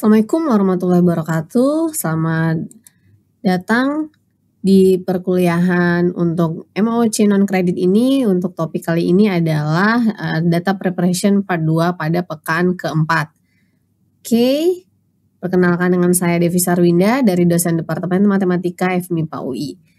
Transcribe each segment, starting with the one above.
Assalamualaikum warahmatullahi wabarakatuh. Selamat datang di perkuliahan untuk MOOC non-kredit ini. Untuk topik kali ini adalah Data Preparation Part 2 pada pekan keempat. Oke, perkenalkan dengan saya Devi Sarwinda dari dosen Departemen Matematika FMIPA UI.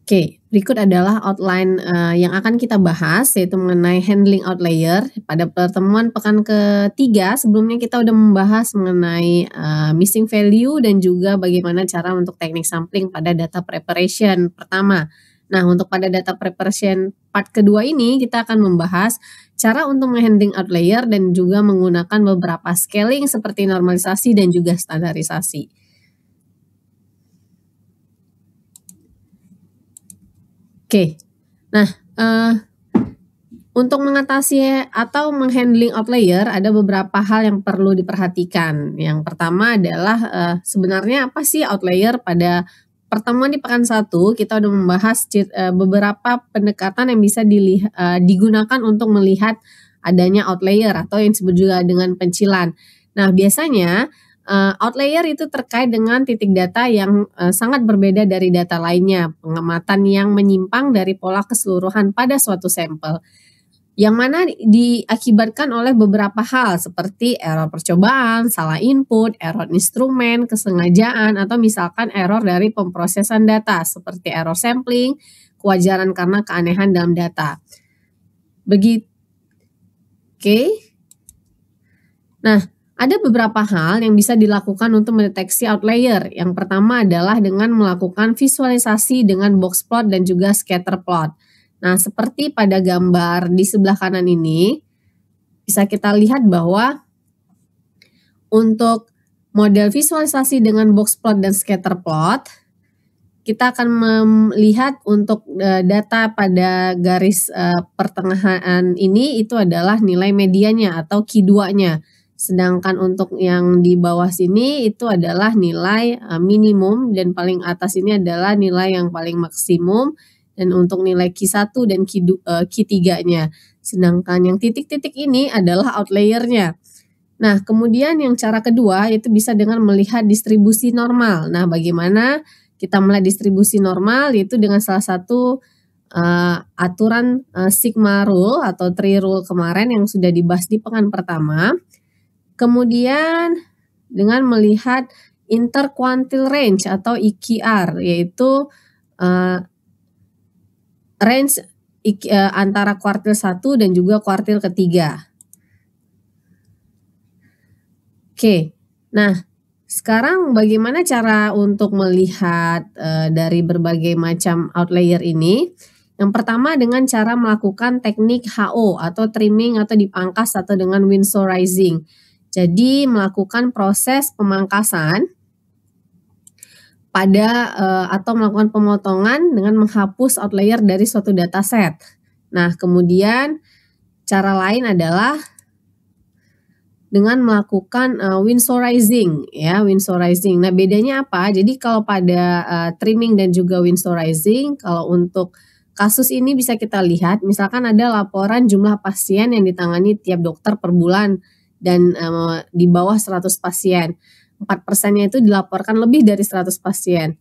Oke, berikut adalah outline yang akan kita bahas, yaitu mengenai handling outlier. Pada pertemuan pekan ketiga, sebelumnya kita udah membahas mengenai missing value dan juga bagaimana cara untuk teknik sampling pada data preparation pertama. Nah, untuk pada data preparation part kedua ini, kita akan membahas cara untuk menghandling outlier dan juga menggunakan beberapa scaling seperti normalisasi dan juga standarisasi. Oke, nah untuk mengatasi atau menghandling outlier ada beberapa hal yang perlu diperhatikan. Yang pertama adalah sebenarnya apa sih outlier. Pada pertemuan di pekan 1 kita udah membahas beberapa pendekatan yang bisa digunakan untuk melihat adanya outlier atau yang disebut juga dengan pencilan. Nah, biasanya outlier itu terkait dengan titik data yang sangat berbeda dari data lainnya, pengamatan yang menyimpang dari pola keseluruhan pada suatu sampel, yang mana diakibatkan oleh beberapa hal seperti error percobaan, salah input, error instrumen, kesengajaan, atau misalkan error dari pemrosesan data seperti error sampling, kewajaran karena keanehan dalam data. Begitu. Oke. Nah, ada beberapa hal yang bisa dilakukan untuk mendeteksi outlier. Yang pertama adalah dengan melakukan visualisasi dengan box plot dan juga scatter plot. Nah, seperti pada gambar di sebelah kanan ini, bisa kita lihat bahwa untuk model visualisasi dengan box plot dan scatter plot, kita akan melihat untuk data pada garis pertengahan ini itu adalah nilai medianya atau Q2-nya. Sedangkan untuk yang di bawah sini itu adalah nilai minimum dan paling atas ini adalah nilai yang paling maksimum, dan untuk nilai Q1 dan Q3-nya. Sedangkan yang titik-titik ini adalah outlier-nya. Nah, kemudian yang cara kedua itu bisa dengan melihat distribusi normal. Nah, bagaimana kita melihat distribusi normal, yaitu dengan salah satu aturan sigma rule atau tree rule kemarin yang sudah dibahas di pekan pertama. Kemudian dengan melihat interquantile range atau IQR, yaitu range antara kuartil 1 dan juga kuartil ketiga. Oke, nah sekarang bagaimana cara untuk melihat dari berbagai macam outlier ini? Yang pertama dengan cara melakukan teknik HO atau trimming atau dipangkas atau dengan winsorizing. Jadi melakukan proses pemangkasan pada atau melakukan pemotongan dengan menghapus outlier dari suatu dataset. Nah, kemudian cara lain adalah dengan melakukan winsorizing, ya, winsorizing. Nah, bedanya apa? Jadi kalau pada trimming dan juga winsorizing, kalau untuk kasus ini bisa kita lihat, misalkan ada laporan jumlah pasien yang ditangani tiap dokter per bulan dan di bawah 100 pasien. 4%-nya itu dilaporkan lebih dari 100 pasien.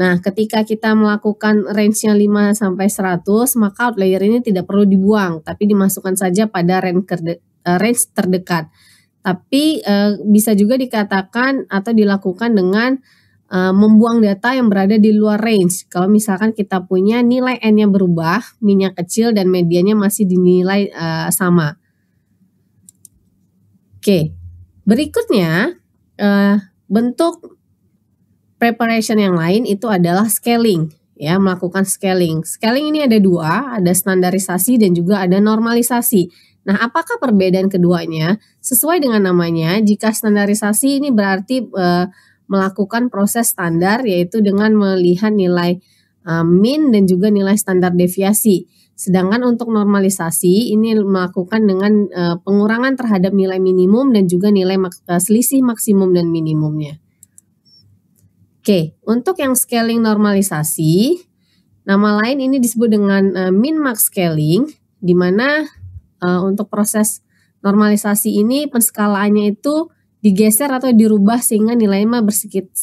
Nah, ketika kita melakukan range-nya 5 sampai 100, maka outlier ini tidak perlu dibuang, tapi dimasukkan saja pada range terdekat. Tapi bisa juga dikatakan atau dilakukan dengan membuang data yang berada di luar range. Kalau misalkan kita punya nilai N-nya berubah, min-nya kecil dan mediannya masih dinilai sama. Oke, berikutnya bentuk preparation yang lain itu adalah scaling, ya, melakukan scaling. Scaling ini ada dua, ada standarisasi dan juga ada normalisasi. Nah, apakah perbedaan keduanya? Sesuai dengan namanya, jika standarisasi ini berarti melakukan proses standar, yaitu dengan melihat nilai min dan juga nilai standar deviasi. Sedangkan untuk normalisasi ini melakukan dengan pengurangan terhadap nilai minimum dan juga nilai selisih maksimum dan minimumnya. Oke, untuk yang scaling normalisasi, nama lain ini disebut dengan min-max scaling, di mana untuk proses normalisasi ini penskalaannya itu digeser atau dirubah sehingga nilainya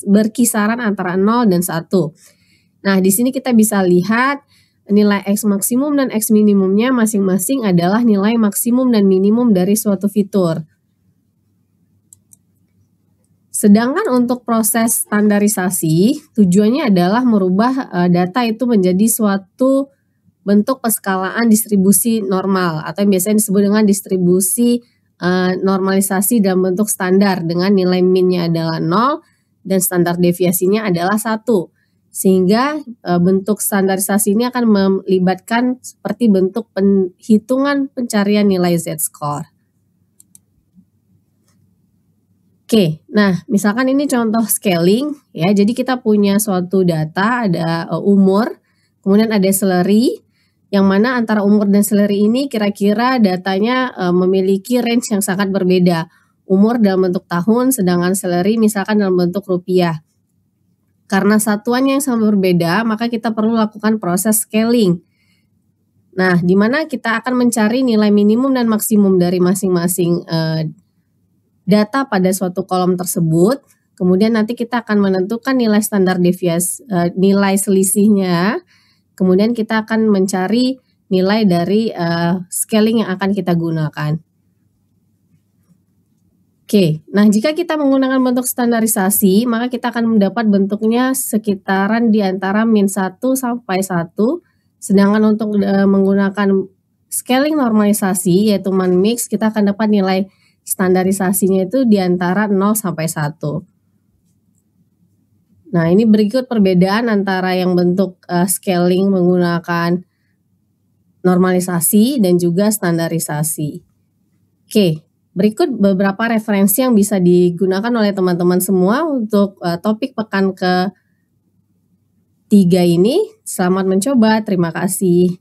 berkisaran antara 0 dan 1. Nah, di sini kita bisa lihat nilai X maksimum dan X minimumnya masing-masing adalah nilai maksimum dan minimum dari suatu fitur. Sedangkan untuk proses standarisasi, tujuannya adalah merubah data itu menjadi suatu bentuk penskalaan distribusi normal atau yang biasanya disebut dengan distribusi normalisasi dalam bentuk standar dengan nilai min-nya adalah 0 dan standar deviasinya adalah 1. Sehingga bentuk standarisasi ini akan melibatkan seperti bentuk penghitungan pencarian nilai Z-score. Oke, nah misalkan ini contoh scaling ya. Jadi kita punya suatu data, ada umur, kemudian ada salary, yang mana antara umur dan salary ini kira-kira datanya memiliki range yang sangat berbeda. Umur dalam bentuk tahun, sedangkan salary misalkan dalam bentuk rupiah. Karena satuannya yang sangat berbeda, maka kita perlu lakukan proses scaling. Nah, di mana kita akan mencari nilai minimum dan maksimum dari masing-masing data pada suatu kolom tersebut. Kemudian nanti kita akan menentukan nilai standar deviasi, nilai selisihnya. Kemudian kita akan mencari nilai dari scaling yang akan kita gunakan. Oke, nah jika kita menggunakan bentuk standarisasi, maka kita akan mendapat bentuknya sekitaran di antara min 1 sampai 1. Sedangkan untuk menggunakan scaling normalisasi yaitu man-mix, kita akan dapat nilai standarisasinya itu di antara 0 sampai 1. Nah, ini berikut perbedaan antara yang bentuk scaling menggunakan normalisasi dan juga standarisasi. Oke, berikut beberapa referensi yang bisa digunakan oleh teman-teman semua untuk topik pekan ke-3 ini. Selamat mencoba, terima kasih.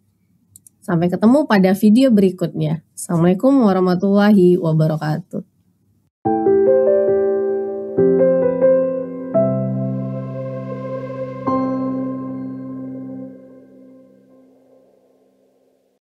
Sampai ketemu pada video berikutnya. Assalamualaikum warahmatullahi wabarakatuh.